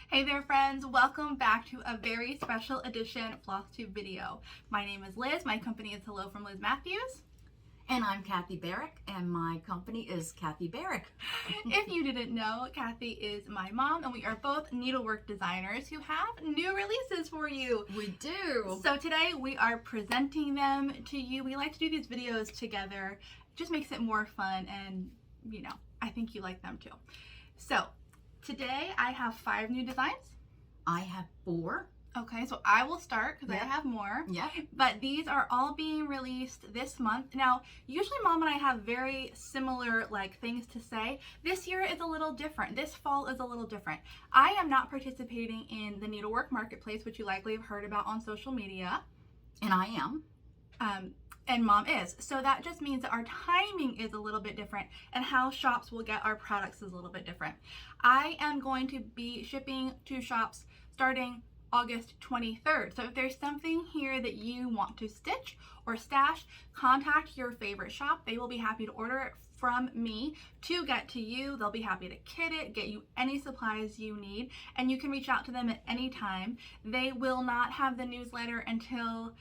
Hey there friends, welcome back to a very special edition FlossTube video. My name is Liz, my company is Hello From Liz Mathews. And I'm Kathy Barrick, and my company is Kathy Barrick. If you didn't know, Kathy is my mom, and we are both needlework designers who have new releases for you. We do. So today we are presenting them to you. We like to do these videos together. It just makes it more fun, and you know, I think you like them too. So today I have 5 new designs. I have 4. Okay, so I will start because I have more. Yeah. But these are all being released this month. Now, usually Mom and I have very similar things to say. This year is a little different. This fall is a little different. I am not participating in the needlework marketplace, which you likely have heard about on social media. And I am. And Mom is. So that just means that our timing is a little bit different, and how shops will get our products is a little bit different. I am going to be shipping to shops starting August 23rd. So if there's something here that you want to stitch or stash, contact your favorite shop. They will be happy to order it from me to get to you. They'll be happy to kit it, get you any supplies you need, and you can reach out to them at any time. They will not have the newsletter until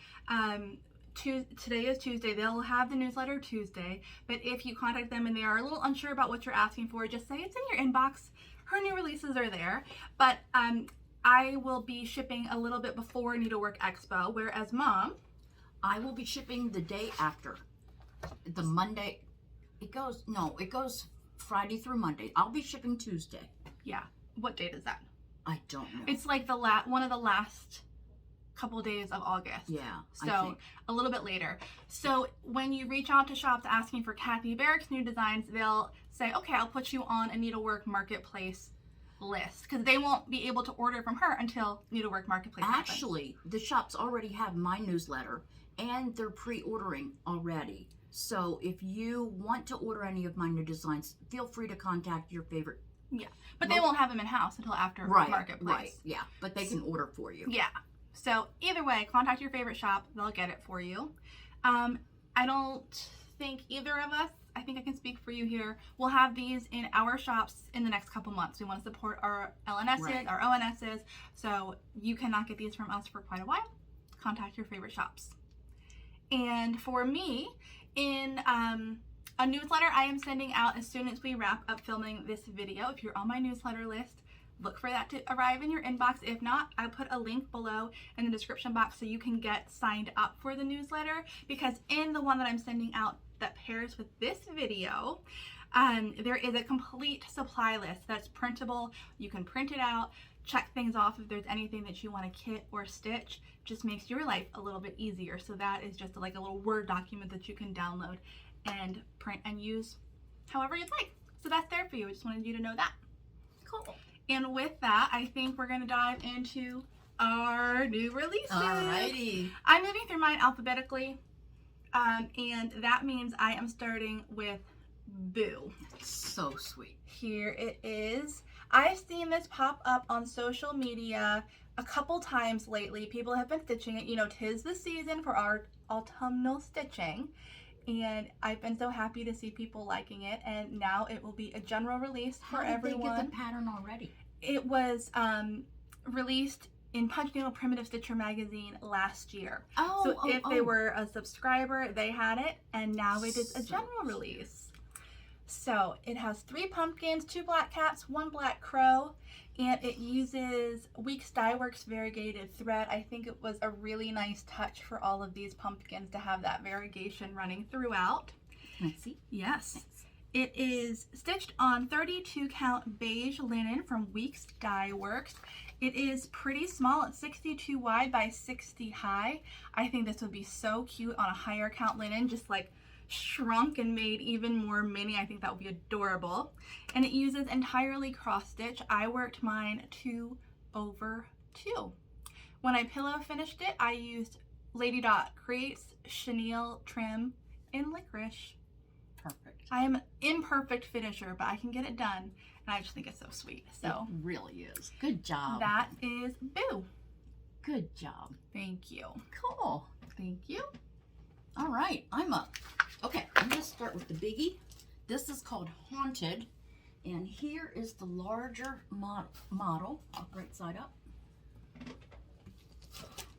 today is Tuesday. They'll have the newsletter Tuesday, but if you contact them and they are a little unsure about what you're asking for, just say it's in your inbox. Her new releases are there, but I will be shipping a little bit before Needlework Expo, whereas Mom, I will be shipping the day after. The Monday, it goes Friday through Monday. I'll be shipping Tuesday. yeah, what date is that? I don't know. It's like one of the last couple days of August. Yeah, so a little bit later. So when you reach out to shops asking for Kathy Barrick's new designs, they'll say, okay, I'll put you on a needlework marketplace list, because they won't be able to order from her until needlework marketplace happens. Actually, the shops already have my newsletter and they're pre-ordering already. So if you want to order any of my new designs, feel free to contact your favorite. Yeah, but they won't have them in house until after marketplace. Right, yeah, but they can order for you. Yeah. So either way, contact your favorite shop. They'll get it for you. I don't think either of us, I think I can speak for you here, will have these in our shops in the next couple months. We want to support our LNSs, our ONSs, so you cannot get these from us for quite a while. Contact your favorite shops. And for me, in a newsletter I am sending out as soon as we wrap up filming this video. If you're on my newsletter list, look for that to arrive in your inbox. If not, I put a link below in the description box so you can get signed up for the newsletter, because in the one that I'm sending out that pairs with this video, there is a complete supply list that's printable. You can print it out, check things off if there's anything that you want to kit or stitch. Just makes your life a little bit easier. So that is just like a little Word document that you can download and print and use however you'd like. So that's there for you. I just wanted you to know that. Cool. And with that, I think we're going to dive into our new releases. Alrighty. I'm moving through mine alphabetically, and that means I am starting with Boo. So sweet. Here it is. I've seen this pop up on social media a couple times lately. People have been stitching it. You know, 'tis the season for our autumnal stitching. And I've been so happy to see people liking it, and now it will be a general release for everyone. How did they get the pattern already? It was released in Punch Needle Primitive Stitcher magazine last year. So if they were a subscriber, they had it, and now it is a general release. So it has 3 pumpkins, 2 black cats, 1 black crow, and it uses Weeks Dye Works variegated thread. I think it was a really nice touch for all of these pumpkins to have that variegation running throughout. Can I see? Yes. Thanks. It is stitched on 32 count beige linen from Weeks Dye Works. It is pretty small. It's 62 wide by 60 high. I think this would be so cute on a higher count linen, just like shrunk and made even more mini. I think that would be adorable. And it uses entirely cross stitch. I worked mine 2/2. When I pillow finished it, I used Lady Dot Creates chenille trim in licorice. Perfect. I am an imperfect finisher, but I can get it done, and I just think it's so sweet. So it really is. Good job. that is Boo. Good job. Thank you. Cool. Thank you. All right, I'm up. Okay, I'm gonna start with the biggie. This is called Haunted, And here is the larger model, right side up.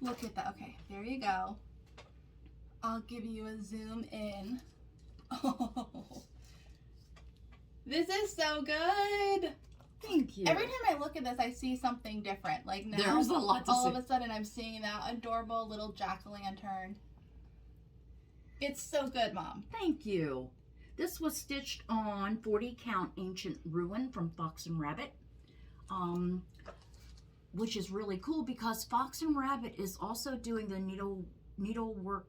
Look at that. Okay, there you go. I'll give you a zoom in. Oh, this is so good. Thank you. Every time I look at this, I see something different. Like now, There's a lot to all see. of a sudden, I'm seeing that adorable little Jack-o'-lantern. It's so good, Mom. Thank you. This was stitched on 40 count ancient ruin from Fox and Rabbit, which is really cool because Fox and Rabbit is also doing the needlework.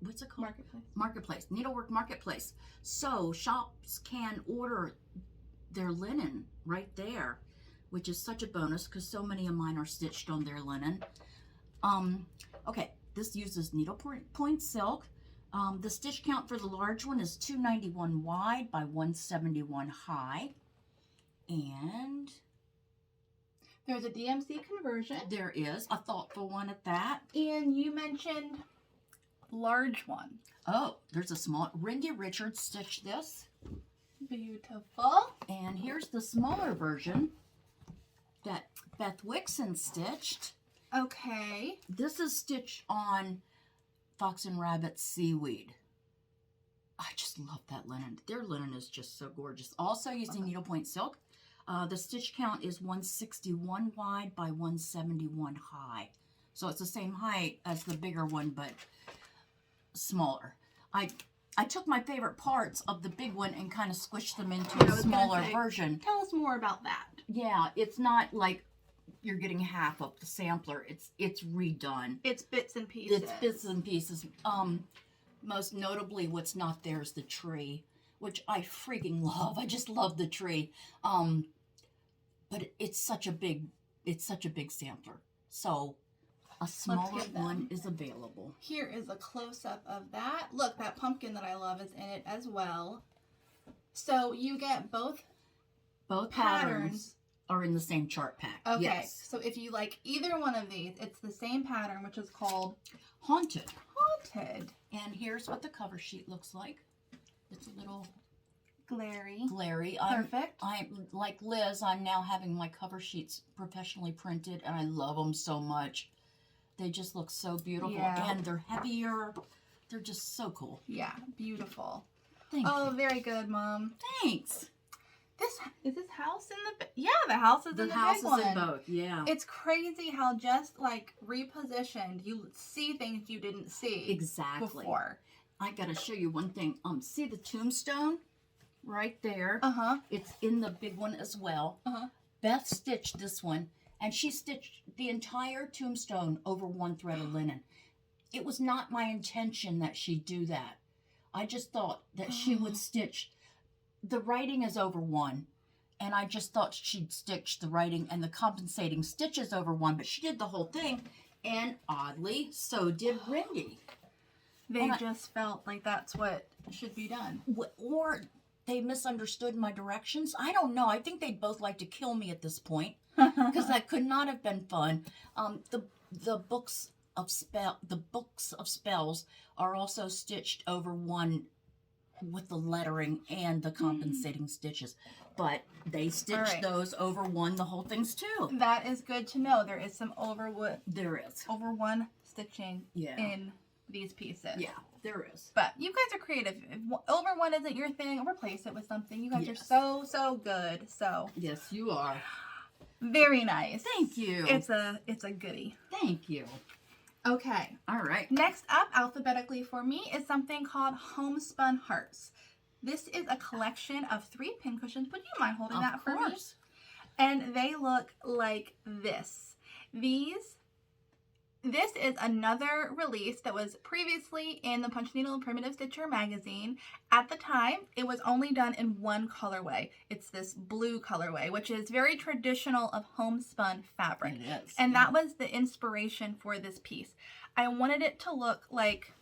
What's it called? Marketplace. Needlework marketplace. So shops can order their linen right there, which is such a bonus because so many of mine are stitched on their linen. Okay, this uses needlepoint silk. The stitch count for the large one is 291 wide by 171 high. And there's a DMC conversion. There is a thoughtful one at that. And you mentioned large one. Oh, there's a small. Rindy Richards stitched this. Beautiful. And here's the smaller version that Beth Wixon stitched. Okay. This is stitched on Fox and Rabbit seaweed. I just love that linen. Their linen is just so gorgeous. Also using needlepoint silk. The stitch count is 161 wide by 171 high. So it's the same height as the bigger one, but smaller. I took my favorite parts of the big one and kind of squished them into a smaller version. Tell us more about that. Yeah, it's not like you're getting half of the sampler. It's redone. It's bits and pieces. It's bits and pieces. Most notably, what's not there is the tree, which I freaking love. I just love the tree. But it's such a big sampler. So a smaller one is available. Here is a close-up of that. Look, that pumpkin that I love is in it as well. So you get both patterns are in the same chart pack. Okay, yes. So if you like either one of these, it's the same pattern, which is called Haunted. Haunted. And here's what the cover sheet looks like. It's a little glary. Perfect. I'm like Liz, I'm now having my cover sheets professionally printed, and I love them so much. They just look so beautiful, and they're heavier. They're just so cool. Yeah, beautiful. Thank you. Oh, very good, Mom. Thanks. Is this house in the the house is in the house big is one. in both. Yeah. It's crazy how just like repositioned, you see things you didn't see exactly before. I gotta show you one thing. See the tombstone right there? It's in the big one as well. Beth stitched this one, and she stitched the entire tombstone over one thread of linen. It was not my intention that she do that. I just thought that she would stitch. The writing is over one, and I just thought she'd stitch the writing and the compensating stitches over one, but she did the whole thing, and oddly, so did Rindy. They just felt like that's what should be done. Or they misunderstood my directions. I don't know. I think they'd both like to kill me at this point, because that could not have been fun. The books of spells are also stitched over one with the lettering and the compensating stitches, but they stitched those over one, the whole things too. That is good to know. There is some over one stitching in these pieces. Yeah, there is. But you guys are creative. If over one isn't your thing, replace it with something. You guys are so good. So yes, you are. Very nice. Thank you. It's a goodie. Thank you. Okay. All right. Next up, alphabetically for me, is something called Homespun Hearts. This is a collection of 3 pincushions. Would you mind holding that for me? And they look like this. This is another release that was previously in the Punch Needle and Primitive Stitcher magazine. At the time, it was only done in one colorway. It's this blue colorway, which is very traditional of homespun fabric. It is. And that was the inspiration for this piece. I wanted it to look like...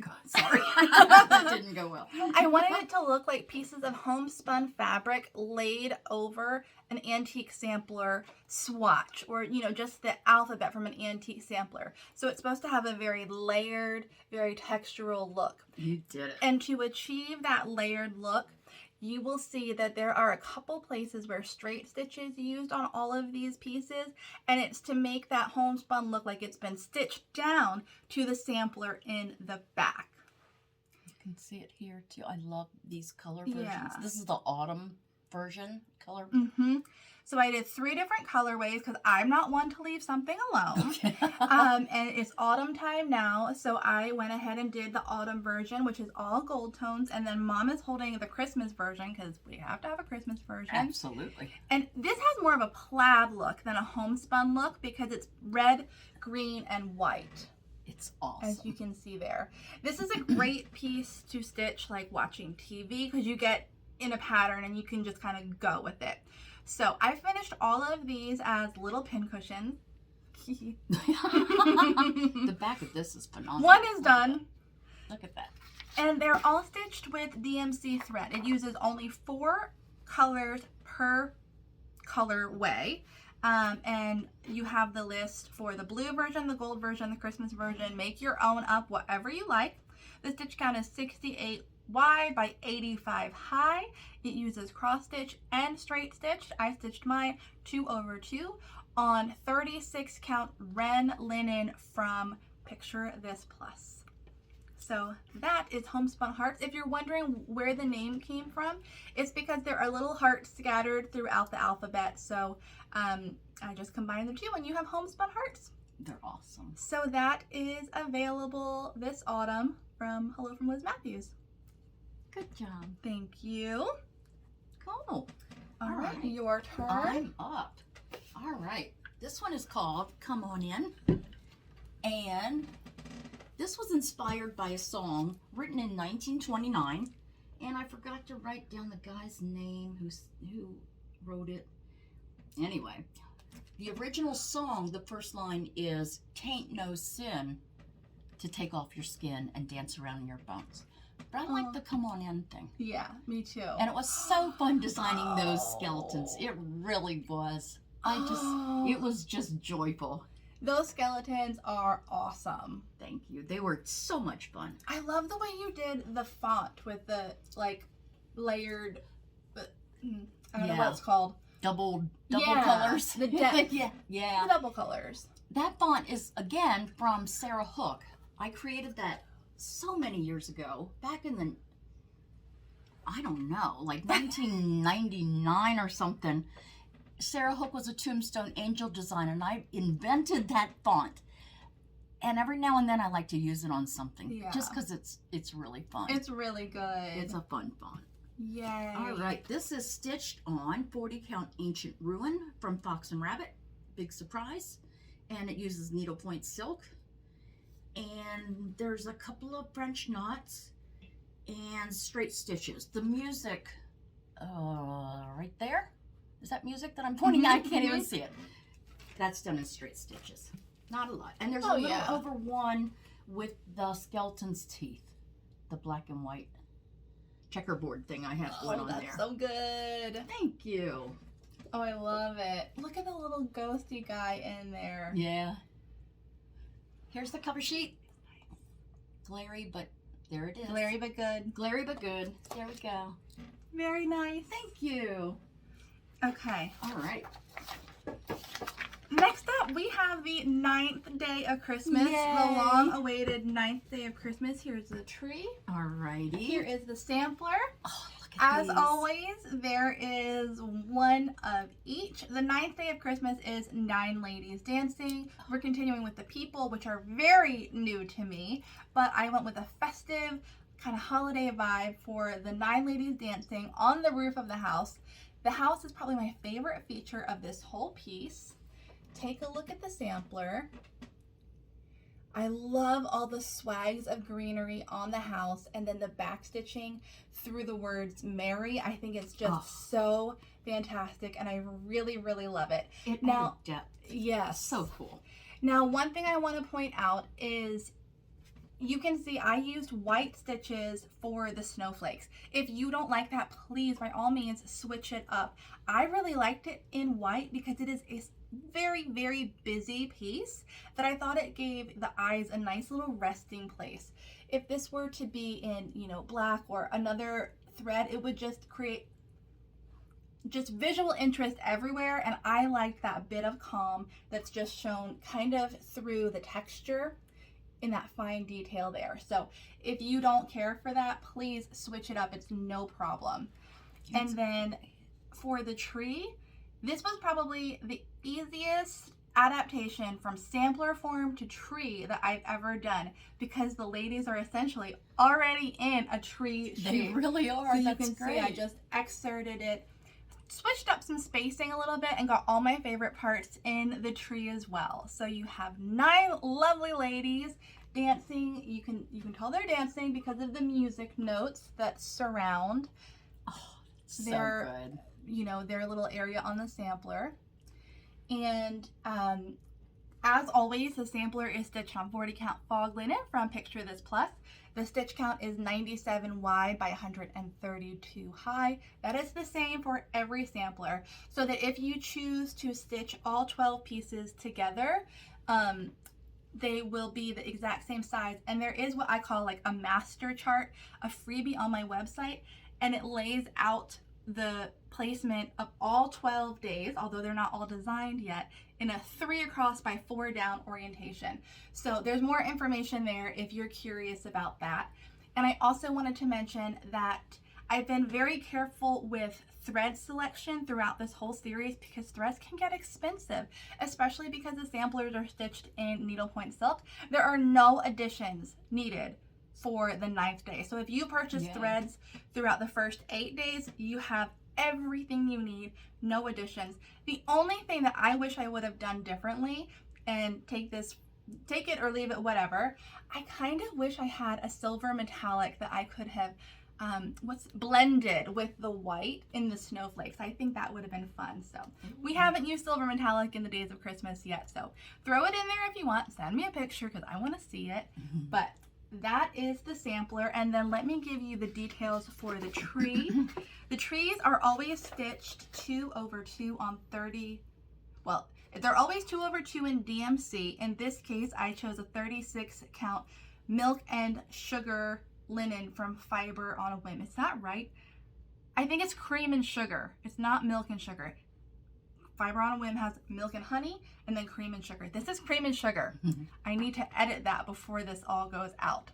God, sorry. That didn't go well. I wanted it to look like pieces of homespun fabric laid over an antique sampler swatch, or, just the alphabet from an antique sampler. So it's supposed to have a very layered, very textural look. You did it. And to achieve that layered look, you will see that there are a couple places where straight stitch is used on all of these pieces, and it's to make that homespun look like it's been stitched down to the sampler in the back. You can see it here too. I love these color versions. Yeah. This is the autumn version color. So I did 3 different colorways because I'm not one to leave something alone. Okay. And it's autumn time now, so I went ahead and did the autumn version, which is all gold tones, and then Mom is holding the Christmas version because we have to have a Christmas version. Absolutely. And this has more of a plaid look than a homespun look because it's red, green, and white. It's awesome. As you can see there. This is a great piece to stitch like watching TV because you get in a pattern and you can just kind of go with it. So I finished all of these as little pin cushions. The back of this is phenomenal. One is done. Look at that. And they're all stitched with DMC thread. It uses only 4 colors per colorway. And you have the list for the blue version, the gold version, the Christmas version. Make your own up, whatever you like. The stitch count is 68 wide by 85 high. It uses cross stitch and straight stitch. I stitched mine 2/2 on 36 count Ren linen from Picture This Plus. So that is Homespun Hearts. If you're wondering where the name came from, it's because there are little hearts scattered throughout the alphabet. So I just combined the two and you have Homespun Hearts. They're awesome. So that is available this autumn from Hello From Liz Mathews. Good job. Thank you. Cool. All right, right. your turn. I'm up. All right. This one is called Come On In. And this was inspired by a song written in 1929. And I forgot to write down the guy's name who wrote it. Anyway, the original song, the first line is, "Tain't no sin to take off your skin and dance around in your bones." But I like the come on in thing. Yeah, me too. And it was so fun designing those skeletons. It really was. It was just joyful. Those skeletons are awesome. Thank you. They were so much fun. I love the way you did the font with the like layered, I don't know what it's called. Double Yeah, colors. the depth. Yeah. The double colors. That font is, again, from Sarah Hook. I created that so many years ago, back in the, I don't know, like 1999 or something. Sarah Hook was a tombstone angel designer, and I invented that font. And every now and then I like to use it on something, just because it's really fun. It's really good. It's a fun font. Yay. All right, this is stitched on 40 count Ancient Ruin from Fox and Rabbit. Big surprise. And it uses needlepoint silk. And there's a couple of French knots and straight stitches. The music, right there. Is that music that I'm pointing at? I can't even see it. That's done in straight stitches. Not a lot. And there's a little over one with the skeleton's teeth. The black and white checkerboard thing I have going on there. That's so good. Thank you. Oh, I love it. Look at the little ghosty guy in there. Yeah. Here's the cover sheet. Glary, but there it is. Glary but good. Glary but good. There we go. Very nice. Thank you. Okay. All right. Next up, we have the 9th day of Christmas. Yay. The long-awaited 9th day of Christmas. Here's the tree. All righty. Here is the sampler. Oh, look at As these. always, there is one of each. The 9th day of Christmas is 9 ladies dancing. We're continuing with the people, which are very new to me, but I went with a festive kind of holiday vibe for the 9 ladies dancing on the roof of the house. The house is probably my favorite feature of this whole piece. Take a look at the sampler. I love all the swags of greenery on the house and then the back stitching through the words Merry. I think it's just so fantastic and I really, really love it. It now, added depth. Yes. So cool. Now, one thing I want to point out is you can see I used white stitches for the snowflakes. If you don't like that, please, by all means, switch it up. I really liked it in white because it is a very, very busy piece that I thought it gave the eyes a nice little resting place. If this were to be in, black or another thread, it would just create just visual interest everywhere, and I like that bit of calm that's just shown kind of through the texture in that fine detail there. So if you don't care for that, please switch it up. It's no problem. And then for the tree, this was probably the easiest adaptation from sampler form to tree that I've ever done, because the ladies are essentially already in a tree shape. They really are. So That's you can great. see I just excerpted it, switched up some spacing a little bit, and got all my favorite parts in the tree as well. So you have 9 lovely ladies dancing. You can tell they're dancing because of the music notes that surround So good. You know, their little area on the sampler. And as always, the sampler is stitched on 40 count fog linen from Picture This Plus. The stitch count is 97 wide by 132 high. That is the same for every sampler, so that if you choose to stitch all 12 pieces together, they will be the exact same size. And there is what I call like a master chart, a freebie on my website, and it lays out the placement of all 12 days, although they're not all designed yet, in a 3 across by 4 down orientation. So there's more information there if you're curious about that. And I also wanted to mention that I've been very careful with thread selection throughout this whole series, because threads can get expensive, especially because the samplers are stitched in needlepoint silk. There are no additions needed for the 9th day. So if you purchase threads throughout the first 8 days, you have everything you need, no additions. The only thing that I wish I would have done differently, and take it or leave it, whatever, I kind of wish I had a silver metallic that I could have blended with the white in the snowflakes. I think that would have been fun. So we haven't used silver metallic in the days of Christmas yet, so throw it in there if you want. Send me a picture because I want to see it. But that is the sampler, and then let me give you the details for the tree. The trees are always stitched 2 over 2 on 30, well, they're always 2 over 2 in DMC. In this case, I chose a 36 count milk and sugar linen from Fiber on a Whim. Is that right? I think it's cream and sugar. It's not milk and sugar. Fiber on a Whim has milk and honey, and then cream and sugar. This is cream and sugar. I need to edit that before this all goes out.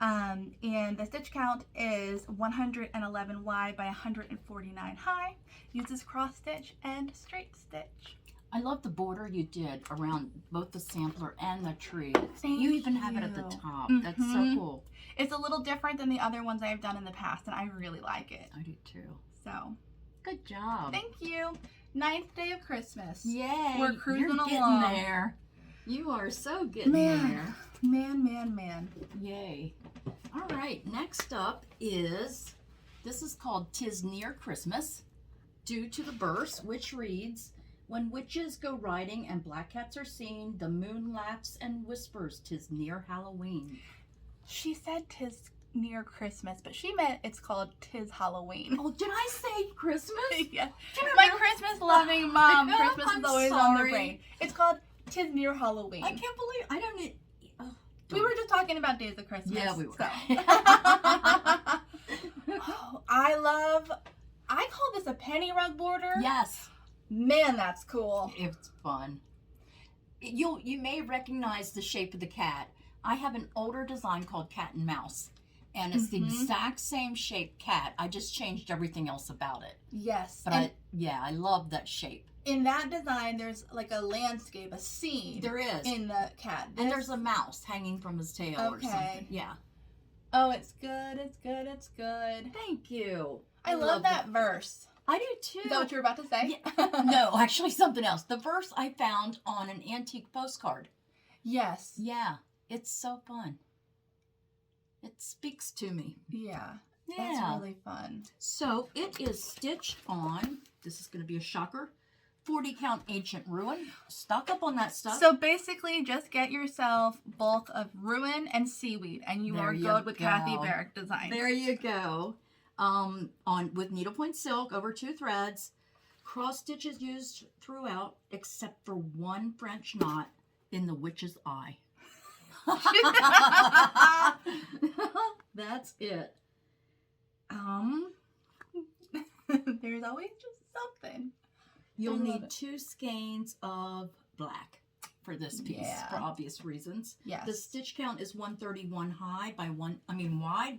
And the stitch count is 111 wide by 149 high. Uses cross stitch and straight stitch. I love the border you did around both the sampler and the tree. Thank you even have it at the top. That's so cool. It's a little different than the other ones I've done in the past, and I really like it. I do too. So, good job. thank you. 9th day of Christmas. Yay. We're cruising You're getting along. there. You are so getting there. Man. Yay. All right, next up is, this is called 'Tis Near Christmas, due to the verse, which reads, when witches go riding and black cats are seen, the moon laughs and whispers, 'tis near Halloween. She said 'tis near Christmas, but she meant it's called 'Tis Halloween. Oh, did I say Christmas? Yeah. My Christmas loving mom. Christmas I'm is always on the sorry. brain. It's called 'Tis near Halloween. I can't believe, I don't need, We were just talking about days of Christmas. Yeah, we were. So. Oh, I call this a penny rug border. Yes. Man, that's cool. It's fun. You may recognize the shape of the cat. I have an older design called Cat and Mouse, and it's the exact same shape cat. I just changed everything else about it. Yes. But I love that shape. In that design, there's like a landscape, a scene. There is. In the cat. And there's a mouse hanging from his tail or something. Yeah. Oh, it's good. It's good. It's good. Thank you. I love that verse. I do too. Is that what you were about to say? Yeah. No, actually something else. The verse I found on an antique postcard. Yes. Yeah. It's so fun. It speaks to me. Yeah. Yeah. That's really fun. So it is stitched on, this is going to be a shocker, 40 count Ancient Ruin. Stock up on that stuff. So basically, just get yourself bulk of Ruin and Seaweed, and you are good with Kathy Barrick designs. There you go. With needlepoint silk over 2 threads. Cross stitches used throughout, except for one French knot in the witch's eye. That's it. There's always just something. You'll I love need it. 2 skeins of black for this piece for obvious reasons. Yes. The stitch count is 131 wide.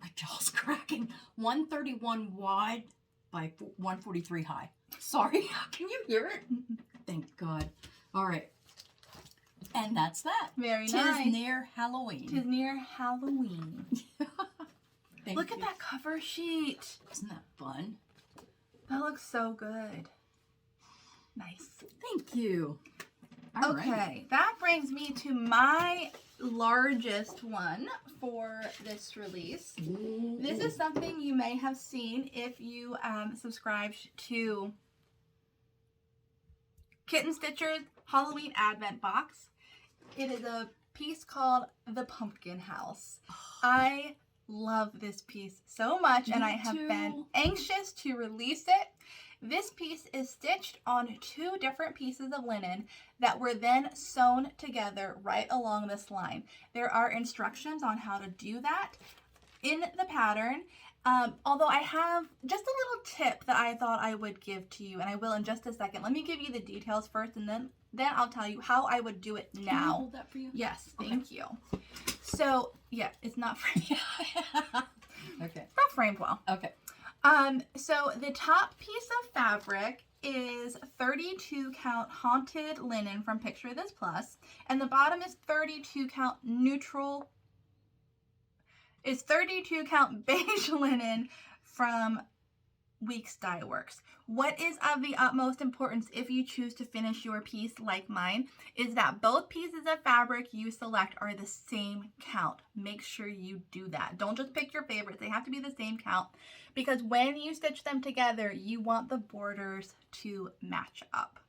My jaw's cracking. 131 wide by 143 high. Sorry, can you hear it? Thank God. All right. And that's that. Very Tis nice. near Halloween. Tis near Halloween. Look at you. that cover sheet. Isn't that fun? That looks so good. Nice. Thank you. All Okay, right. that brings me to my largest one for this release. Ooh. This is something you may have seen if you subscribed to Kitten Stitcher's Halloween Advent Box. It is a piece called The Pumpkin House. I love this piece so much, and I have been anxious to release it. This piece is stitched on 2 different pieces of linen that were then sewn together right along this line. There are instructions on how to do that in the pattern. Although I have just a little tip that I thought I would give to you, and I will in just a second. Let me give you the details first, and then I'll tell you how I would do it now. Can I hold that for you? Yes, thank you. So, yeah, it's not framed. Okay. It's not framed well. Okay. So the top piece of fabric is 32 count haunted linen from Picture This Plus, and the bottom is 32 count is 32 count beige linen from Weeks Dye Works. What is of the utmost importance if you choose to finish your piece like mine is that both pieces of fabric you select are the same count. Make sure you do that. Don't just pick your favorites. They have to be the same count because when you stitch them together, you want the borders to match up.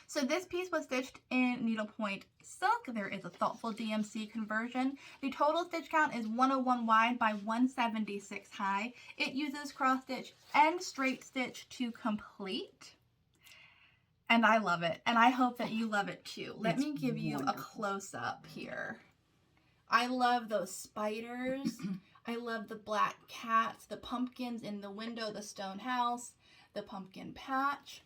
So this piece was stitched in needlepoint silk. There is a thoughtful DMC conversion. The total stitch count is 101 wide by 176 high. It uses cross stitch and straight stitch to complete. And I love it. And I hope that you love it too. Let me give you a close up here. I love those spiders. I love the black cats, the pumpkins in the window, the stone house, the pumpkin patch.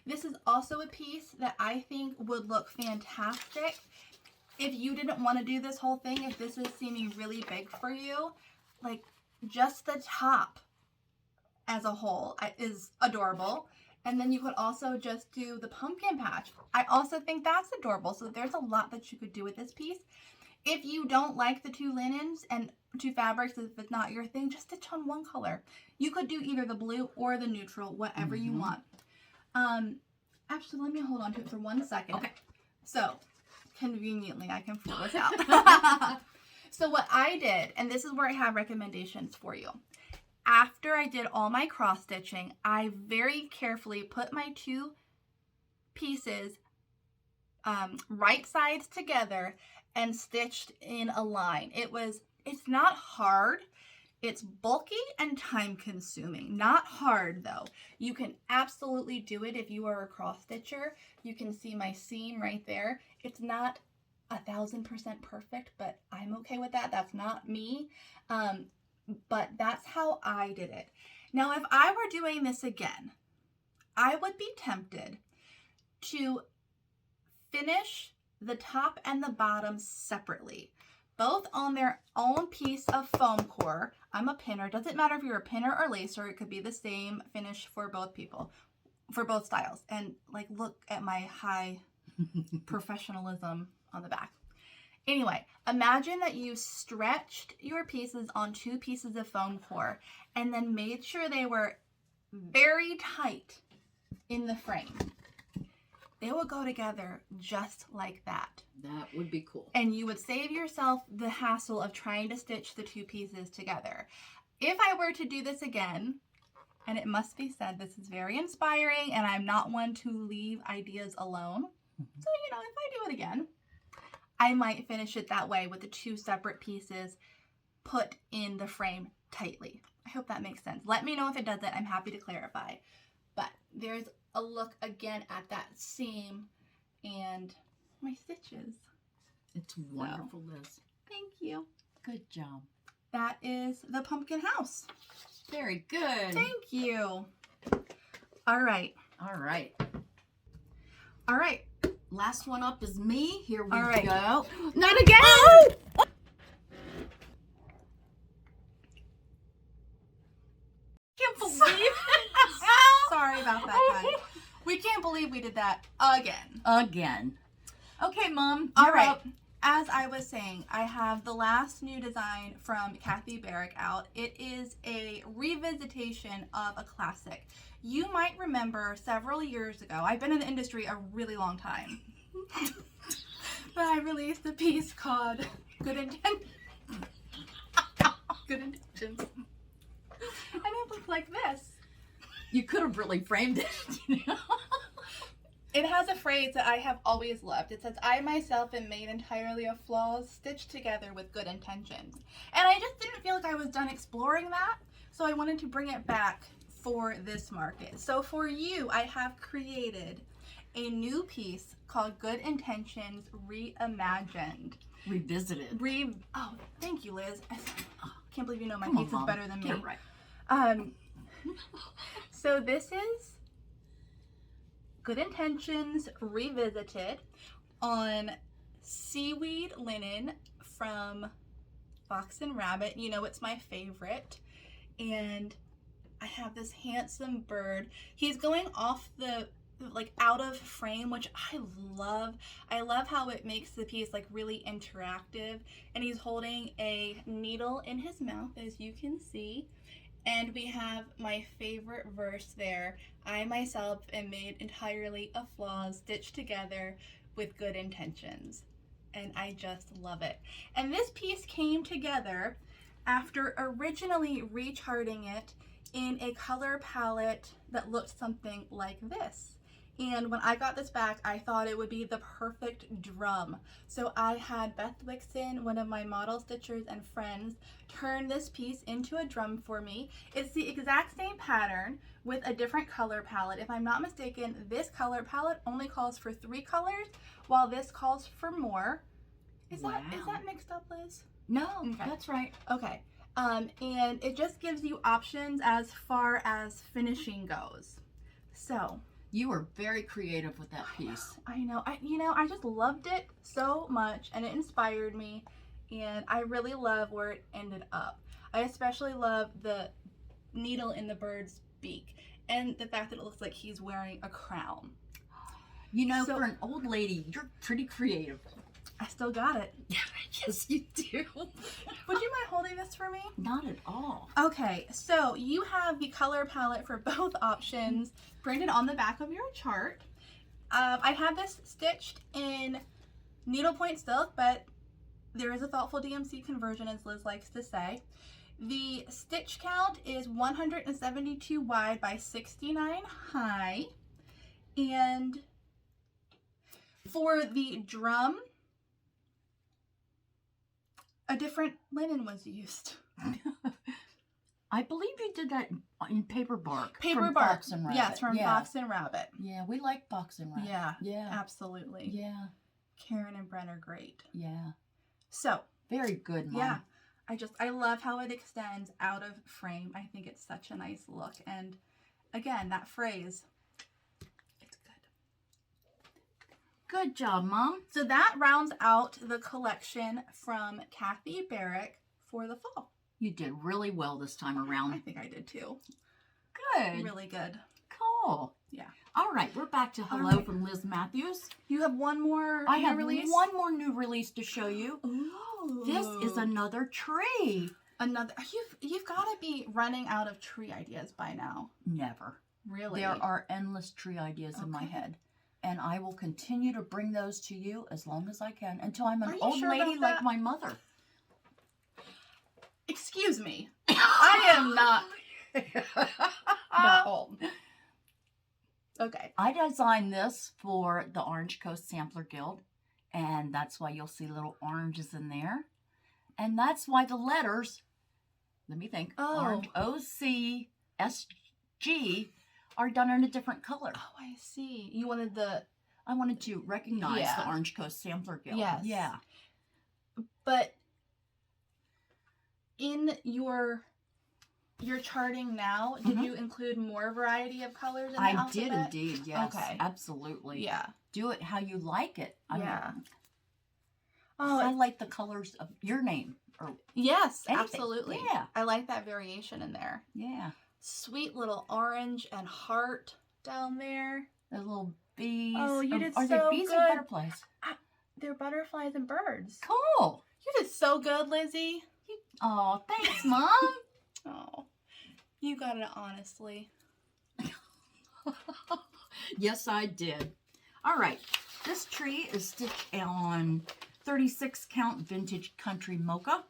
This is also a piece that I think would look fantastic if you didn't want to do this whole thing, if this is seeming really big for you. Like, just the top as a whole is adorable. And then you could also just do the pumpkin patch. I also think that's adorable. So there's a lot that you could do with this piece. If you don't like the 2 linens and 2 fabrics, if it's not your thing, just stitch on one color. You could do either the blue or the neutral, whatever you want. Actually, let me hold on to it for 1 second. Okay. So, conveniently, I can pull this out. So what I did, and this is where I have recommendations for you. After I did all my cross stitching, I very carefully put my 2 pieces right sides together and stitched in a line. It's not hard. It's bulky and time consuming. Not hard though. You can absolutely do it if you are a cross stitcher. You can see my seam right there. It's not 1000% perfect, but I'm okay with that. That's not me. But that's how I did it. Now, if I were doing this again, I would be tempted to finish the top and the bottom separately, both on their own piece of foam core. I'm a pinner. Doesn't matter if you're a pinner or lacer. It could be the same finish for both people, for both styles. And like, look at my high professionalism on the back. Anyway, imagine that you stretched your pieces on 2 pieces of foam core and then made sure they were very tight in the frame. They will go together just like that. That would be cool. And you would save yourself the hassle of trying to stitch the 2 pieces together. If I were to do this again, and it must be said, this is very inspiring, and I'm not one to leave ideas alone. So, you know, if I do it again, I might finish it that way with the 2 separate pieces put in the frame tightly. I hope that makes sense. Let me know if it doesn't. I'm happy to clarify. But there's a look again at that seam and my stitches. It's wonderful, Liz. Thank you. Good job. That is the pumpkin house. Very good. Thank you. All right. All right. All right. Last one up is me. Here we All right. go. Not again. Oh! Can't believe. Sorry about that, guys. We can't believe we did that again. Again. Okay, Mom. All you're right. up. As I was saying, I have the last new design from Kathy Barrick out. It is a revisitation of a classic. You might remember several years ago, I've been in the industry a really long time, but I released a piece called Good Intentions. Good Intentions. And it looked like this. You could have really framed it. You know? It has a phrase that I have always loved. It says, I myself am made entirely of flaws stitched together with good intentions. And I just didn't feel like I was done exploring that, so I wanted to bring it back for this market. So for you, I have created a new piece called Good Intentions Reimagined. Revisited. Oh, thank you, Liz. I can't believe you know my Come on, piece is Mom. better than me. Get it right. So this is Good Intentions Revisited on seaweed linen from Fox and Rabbit. You know it's my favorite. And I have this handsome bird. He's going off the, like, out of frame, which I love. I love how it makes the piece like really interactive. And he's holding a needle in his mouth, as you can see. And we have my favorite verse there. I myself am made entirely of flaws stitched together with good intentions. And I just love it. And this piece came together after originally recharting it in a color palette that looked something like this. And when I got this back, I thought it would be the perfect drum. So I had Beth Wixon, one of my model stitchers and friends, turn this piece into a drum for me. It's the exact same pattern with a different color palette. If I'm not mistaken, this color palette only calls for 3 colors, while this calls for more. Is that mixed up, Liz? No, Okay. That's right. Okay. And it just gives you options as far as finishing goes. So You were very creative with that piece. I know. I just loved it so much, and it inspired me, and I really love where it ended up. I especially love the needle in the bird's beak, and the fact that it looks like he's wearing a crown. You know, for an old lady, you're pretty creative. I still got it. Yes, you do. Would you mind holding this for me? Not at all. Okay, so you have the color palette for both options printed on the back of your chart. I have this stitched in needlepoint silk, but there is a thoughtful DMC conversion, as Liz likes to say. The stitch count is 172 wide by 69 high. And for the drum, a different linen was used. I believe you did that in paper bark. Paper from bark. Fox and Rabbit. Yes, from Fox and Rabbit. Yeah, we like Fox and Rabbit. Yeah. Yeah. Absolutely. Yeah. Karen and Bren are great. Yeah. So. Very good, Mom. Yeah. I love how it extends out of frame. I think it's such a nice look. And again, that phrase, it's good. Good job, Mom. So that rounds out the collection from Kathy Barrick for the fall. You did really well this time around. I think I did too. Good. Really good. Cool. Yeah. All right, we're back to Hello from Liz Mathews. You have one more I have release? one more new release to show you. Ooh. This is another tree. You've got to be running out of tree ideas by now. Never. Really? There are endless tree ideas in my head. And I will continue to bring those to you as long as I can until I'm an old lady like my mother. Excuse me. I am not that old. Okay. I designed this for the Orange Coast Sampler Guild, and that's why you'll see little oranges in there. And that's why the letters, let me think, orange, OCSG, are done in a different color. Oh, I see. You wanted I wanted to recognize the Orange Coast Sampler Guild. Yes. Yeah. But in your you're charting now, did you include more variety of colors in the I alphabet? did indeed, yes. Okay. Absolutely. Yeah. Do it how you like it. I mean, oh, highlight the colors of your name. Or yes, anything. absolutely. Yeah. I like that variation in there. Yeah. Sweet little orange and heart down there. The little bees. Oh, you did Are so they bees good. or butterflies? They're butterflies and birds. Cool. You did so good, Lizzie. Oh, thanks, Mom. Oh, you got it honestly. Yes, I did. All right. This tree is stitched on 36 count vintage country mocha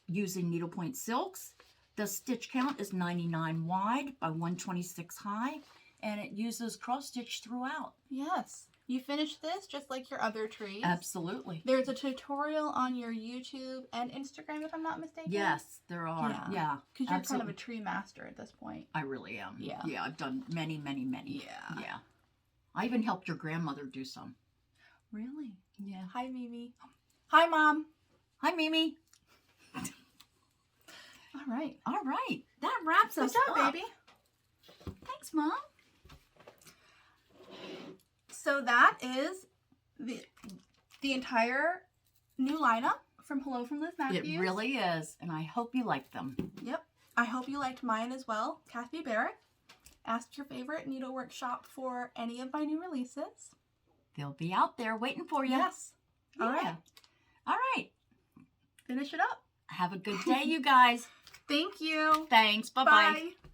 using needlepoint silks. The stitch count is 99 wide by 126 high, and it uses cross stitch throughout. Yes. You finished this just like your other trees. Absolutely. There's a tutorial on your YouTube and Instagram, if I'm not mistaken. Yes, there are. Yeah. Because you're kind of a tree master at this point. I really am. Yeah. Yeah, I've done many, many, many. Yeah. Yeah. I even helped your grandmother do some. Really? Yeah. Hi, Mimi. Hi, Mom. Hi, Mimi. All right. All right. That wraps us Good job, up. baby. Thanks, Mom. So that is the entire new lineup from Hello From Liz Mathews. It really is, and I hope you like them. Yep. I hope you liked mine as well. Kathy Barrick. Ask your favorite needlework shop for any of my new releases. They'll be out there waiting for you. Yes. All right. All right. Finish it up. Have a good day, you guys. Thank you. Thanks. Bye-bye. Bye.